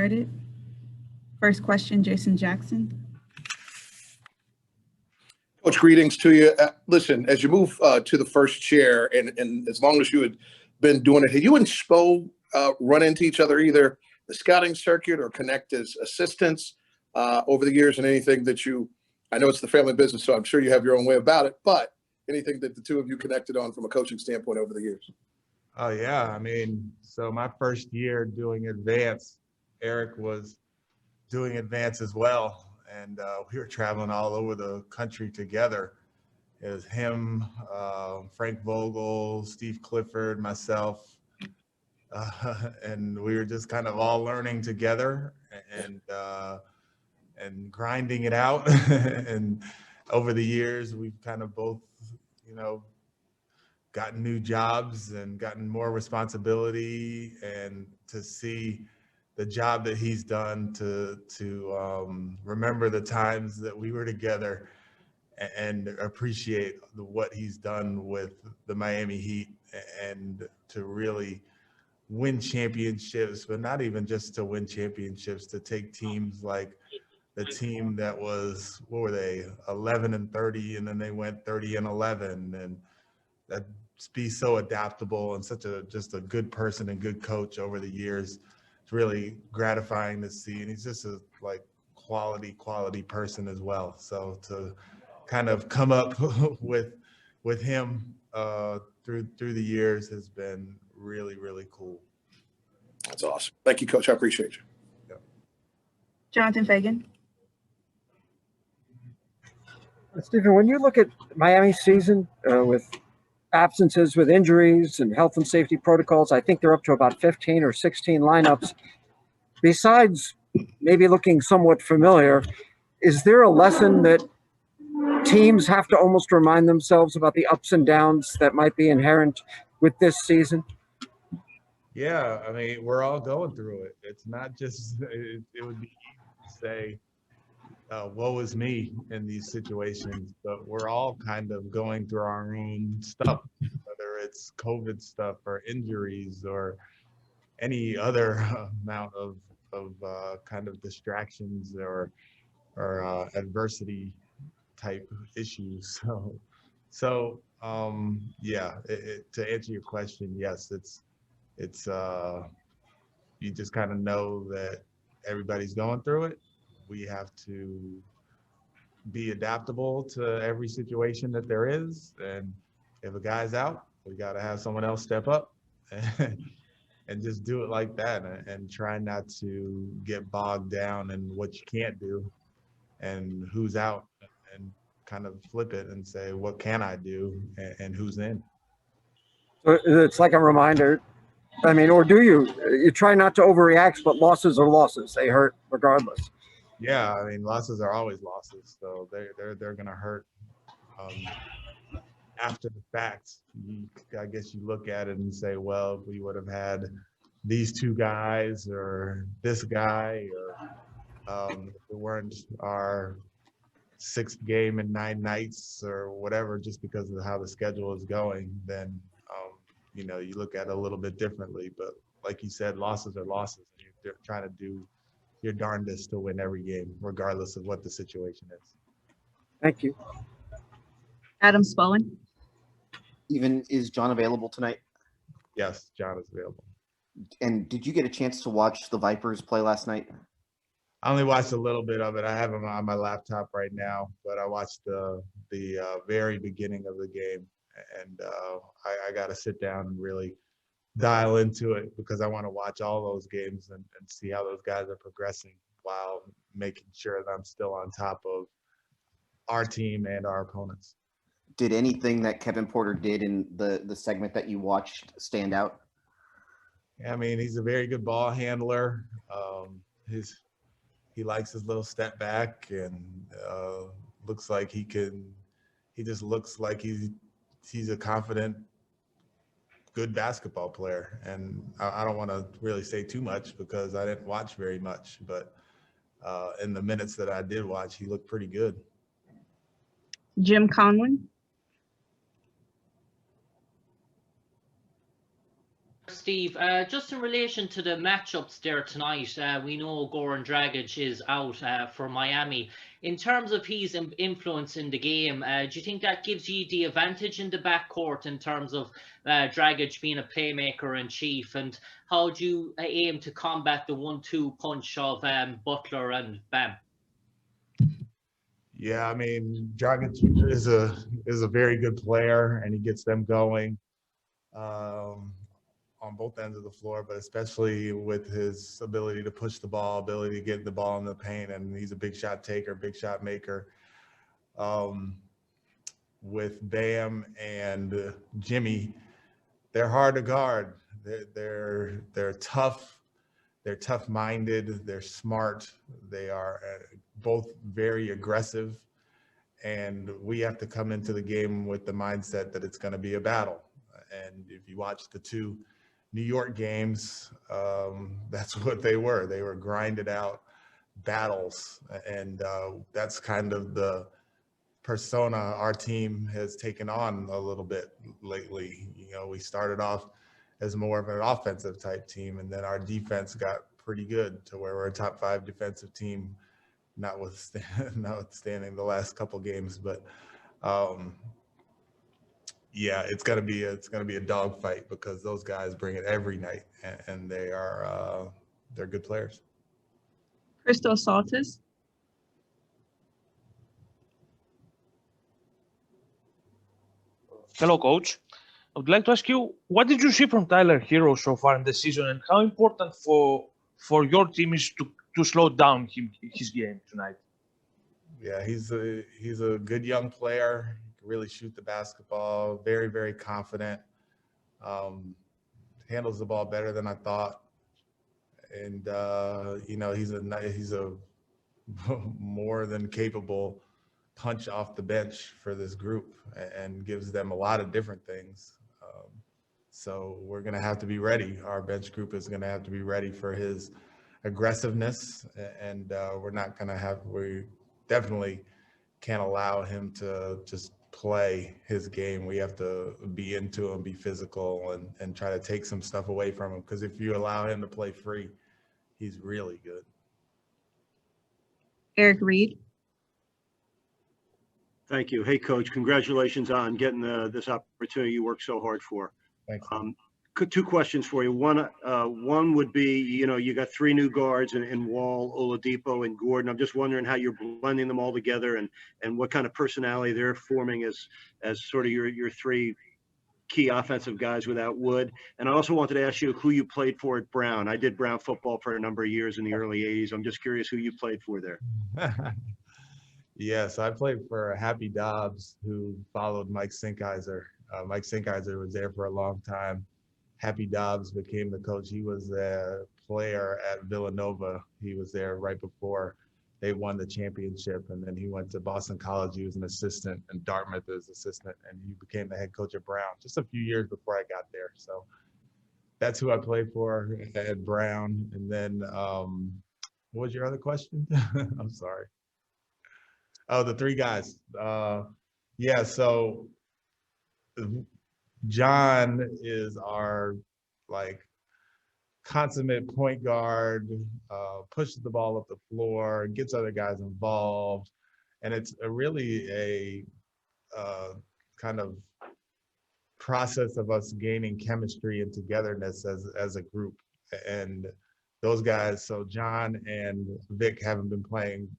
started. First question, Jason Jackson. Coach, greetings to you. Listen, as you move to the first chair, and as long as you had been doing it, have you and Spo run into each other, either the scouting circuit or connect as assistants over the years, and anything that I know it's the family business, so I'm sure you have your own way about it, but anything that the two of you connected on from a coaching standpoint over the years? Oh, yeah. I mean, so my first year doing advance, Erik was doing advance as well. And we were traveling all over the country together. It was him, Frank Vogel, Steve Clifford, myself. And we were just kind of all learning together and grinding it out. And over the years, we've kind of both, gotten new jobs and gotten more responsibility, and to see the job that he's done to remember the times that we were together and appreciate what he's done with the Miami Heat, and to really win championships, but not even just to win championships, to take teams like the team that was, what were they, 11-30, and then they went 30-11, and that be so adaptable and just a good person and good coach over the years. It's really gratifying to see, and he's just a quality person as well. So to kind of come up with him through the years has been really, really cool. That's awesome. Thank you, Coach. I appreciate you. Yeah. Jonathan Fagan. Stephen, when you look at Miami's season with absences, with injuries and health and safety protocols, I think they're up to about 15 or 16 lineups. Besides maybe looking somewhat familiar, is there a lesson that teams have to almost remind themselves about the ups and downs that might be inherent with this season? Yeah, I mean, we're all going through it. It's not just, it would be easy to say, woe is me in these situations, but we're all kind of going through our own stuff, whether it's COVID stuff or injuries or any other amount of kind of distractions or adversity type issues. So yeah, to answer your question, yes, it's you just kind of know that everybody's going through it. We have to be adaptable to every situation that there is. And if a guy's out, we got to have someone else step up and just do it like that, and try not to get bogged down in what you can't do and who's out, and kind of flip it and say, what can I do, and who's in. So it's like a reminder. I mean, or do you try not to overreact, but losses are losses. They hurt regardless. Yeah, I mean, losses are always losses, so they're gonna hurt. After the fact, I guess you look at it and say, well, if we would have had these two guys or this guy, or if it weren't our 6th game in 9 nights or whatever, just because of how the schedule is going, then you look at it a little bit differently. But like you said, losses are losses, and you're trying to do your darndest to win every game, regardless of what the situation is. Thank you. Adam Spoelen. Even is John available tonight? Yes, John is available. And did you get a chance to watch the Vipers play last night? I only watched a little bit of it. I have them on my laptop right now, but I watched the very beginning of the game, and I got to sit down and really dial into it, because I want to watch all those games and see how those guys are progressing, while making sure that I'm still on top of our team and our opponents. Did anything that Kevin Porter did in the segment that you watched stand out? I mean, he's a very good ball handler. He likes his little step back, and looks like he just looks like he's a confident, good basketball player. And I don't want to really say too much, because I didn't watch very much, but in the minutes that I did watch, he looked pretty good. Jim Conlon. Steve, just in relation to the matchups there tonight, we know Goran Dragic is out for Miami. In terms of his influence in the game, do you think that gives you the advantage in the backcourt in terms of Dragic being a playmaker in chief? And how do you aim to combat the 1-2 punch of Butler and Bam? Yeah, I mean, Dragic is a very good player, and he gets them going on both ends of the floor, but especially with his ability to push the ball, ability to get the ball in the paint, and he's a big shot taker, big shot maker. With Bam and Jimmy, they're hard to guard. They're tough. They're tough-minded. They're smart. They are both very aggressive, and we have to come into the game with the mindset that it's going to be a battle. And if you watch the two New York games, that's what they were. They were grinded out battles, and that's kind of the persona our team has taken on a little bit lately. You know, we started off as more of an offensive type team, and then our defense got pretty good to where we're a top 5 defensive team, notwithstanding the last couple games. But yeah, it's gonna be a dogfight because those guys bring it every night, and they're good players. Christos Saltis. Hello, Coach. I would like to ask you, what did you see from Tyler Herro so far in the season, and how important for your team is to slow down his game tonight? Yeah, he's a good young player. He can really shoot the basketball. Very, very confident. Handles the ball better than I thought. And you know, he's a more than capable punch off the bench for this group, and gives them a lot of different things. So we're going to have to be ready. Our bench group is going to have to be ready for his aggressiveness, and we definitely can't allow him to just play his game. We have to be into him, be physical, and try to take some stuff away from him, because if you allow him to play free, he's really good. Eric Reed. Thank you. Hey, Coach, congratulations on getting this opportunity you worked so hard for. Thanks. 2 questions for you. One would be, you know, you got 3 new guards in Wall, Oladipo, and Gordon. I'm just wondering how you're blending them all together, and what kind of personality they're forming as sort of your 3 key offensive guys without Wood. And I also wanted to ask you who you played for at Brown. I did Brown football for a number of years in the early 80s. I'm just curious who you played for there. Yes, I played for Happy Dobbs, who followed Mike Sinkheiser. Mike Sinkheiser was there for a long time. Happy Dobbs became the coach. He was a player at Villanova. He was there right before they won the championship, and then he went to Boston College. He was an assistant, and Dartmouth as assistant, and he became the head coach at Brown just a few years before I got there. So that's who I played for at Brown. And then what was your other question? I'm sorry. Oh, the 3 guys. Yeah, so John is our consummate point guard, pushes the ball up the floor, gets other guys involved, and it's really a kind of process of us gaining chemistry and togetherness as a group. And those guys, so John and Vic haven't been playing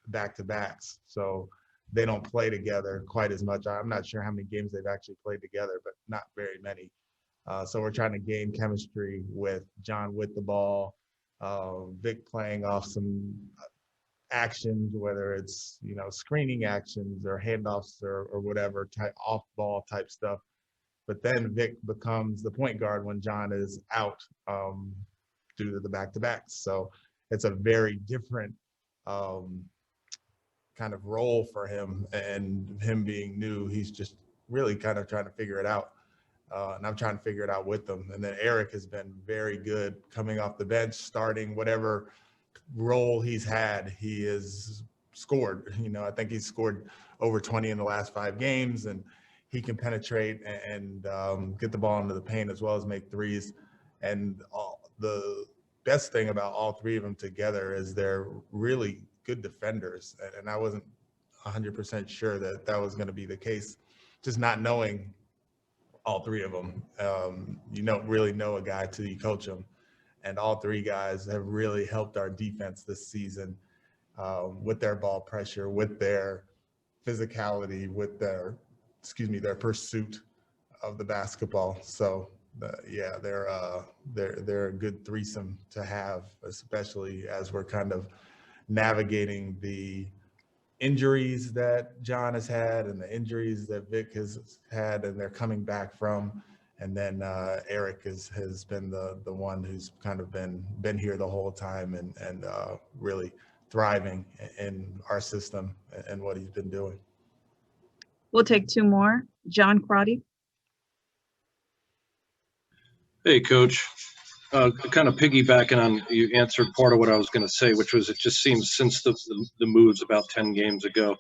back-to-backs, so they don't play together quite as much. I'm not sure how many games they've actually played together, but not very many. So we're trying to gain chemistry with John with the ball, Vic playing off some actions, whether it's, you know, screening actions or handoffs or whatever type off-ball type stuff. But then Vic becomes the point guard when John is out due to the back-to-backs. So it's a very different kind of role for him, and him being new, he's just really kind of trying to figure it out. And I'm trying to figure it out with them. And then Erik has been very good coming off the bench, starting whatever role he's had. He has scored, you know, I think he's scored over 20 in the last 5 games, and he can penetrate and get the ball into the paint as well as make threes. And the best thing about all three of them together is they're really good defenders. And I wasn't 100% sure that that was going to be the case, just not knowing all three of them. You don't really know a guy till you coach him. And all three guys have really helped our defense this season with their ball pressure, with their physicality, with their pursuit of the basketball. So yeah, they're a good threesome to have, especially as we're kind of navigating the injuries that John has had and the injuries that Vic has had, and they're coming back from. And then Erik has been the one who's kind of been here the whole time and really thriving in our system and what he's been doing. We'll take two more. John Crotty. Hey, Coach. Kind of piggybacking on, you answered part of what I was going to say, which was it just seems since the moves about 10 games ago,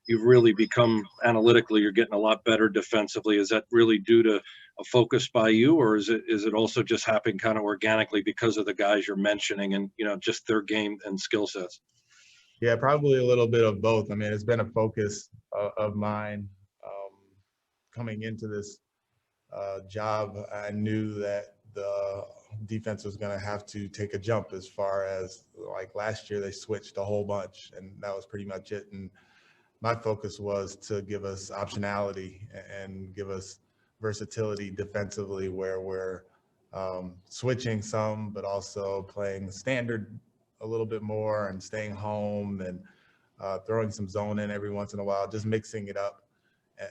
you've really become analytically, you're getting a lot better defensively. Is that really due to a focus by you, or is it also just happening kind of organically because of the guys you're mentioning and, you know, just their game and skill sets? Yeah, probably a little bit of both. I mean, it's been a focus of mine coming into this job. I knew that the defense was going to have to take a jump as far as, like, last year they switched a whole bunch, and that was pretty much it. And my focus was to give us optionality and give us versatility defensively, where we're switching some, but also playing standard a little bit more and staying home and throwing some zone in every once in a while, just mixing it up.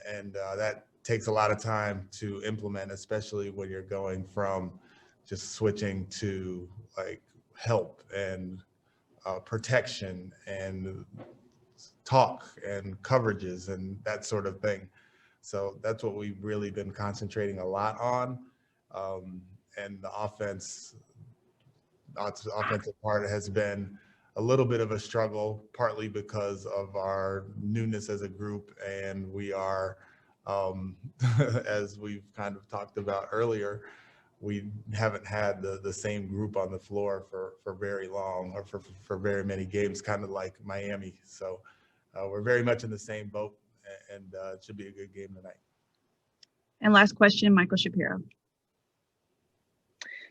And that takes a lot of time to implement, especially when you're going from just switching to like help and protection and talk and coverages and that sort of thing. So that's what we've really been concentrating a lot on. And the offensive part has been a little bit of a struggle, partly because of our newness as a group. And we are, as we've kind of talked about earlier, we haven't had the same group on the floor for very long, or for very many games, kind of like Miami. So we're very much in the same boat, and it should be a good game tonight. And last question, Michael Shapiro.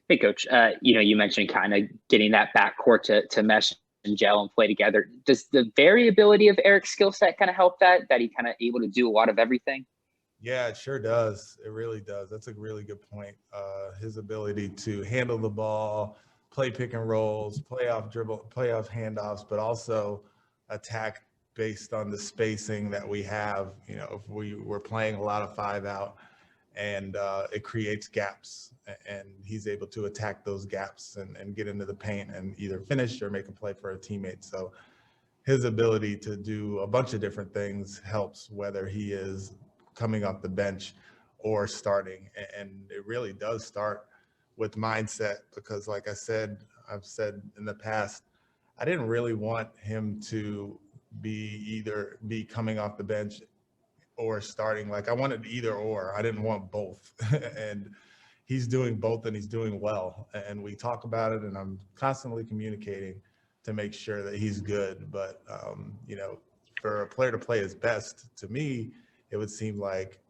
Hey, Coach. You mentioned kind of getting that backcourt to mesh and gel and play together. Does the variability of Erik's skill set kind of help that he kind of able to do a lot of everything? Yeah, it sure does. It really does. That's a really good point. His ability to handle the ball, play pick and rolls, play off handoffs, but also attack based on the spacing that we have. You know, if we're playing a lot of 5 out, and it creates gaps, and he's able to attack those gaps and get into the paint and either finish or make a play for a teammate. So his ability to do a bunch of different things helps, whether he is coming off the bench or starting. And it really does start with mindset, because like I've said in the past, I didn't really want him to be coming off the bench or starting. Like, I wanted either or. I didn't want both. And he's doing both, and he's doing well. And we talk about it, and I'm constantly communicating to make sure that he's good. But, for a player to play his best, to me, it would seem like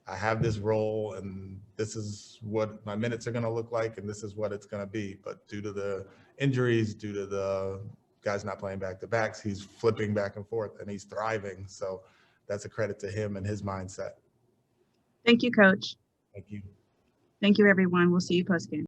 I have this role, and this is what my minutes are going to look like, and this is what it's going to be. But due to the injuries, due to the guys not playing back-to-backs, he's flipping back and forth, and he's thriving. So that's a credit to him and his mindset. Thank you, Coach. Thank you. Thank you, everyone. We'll see you post-game.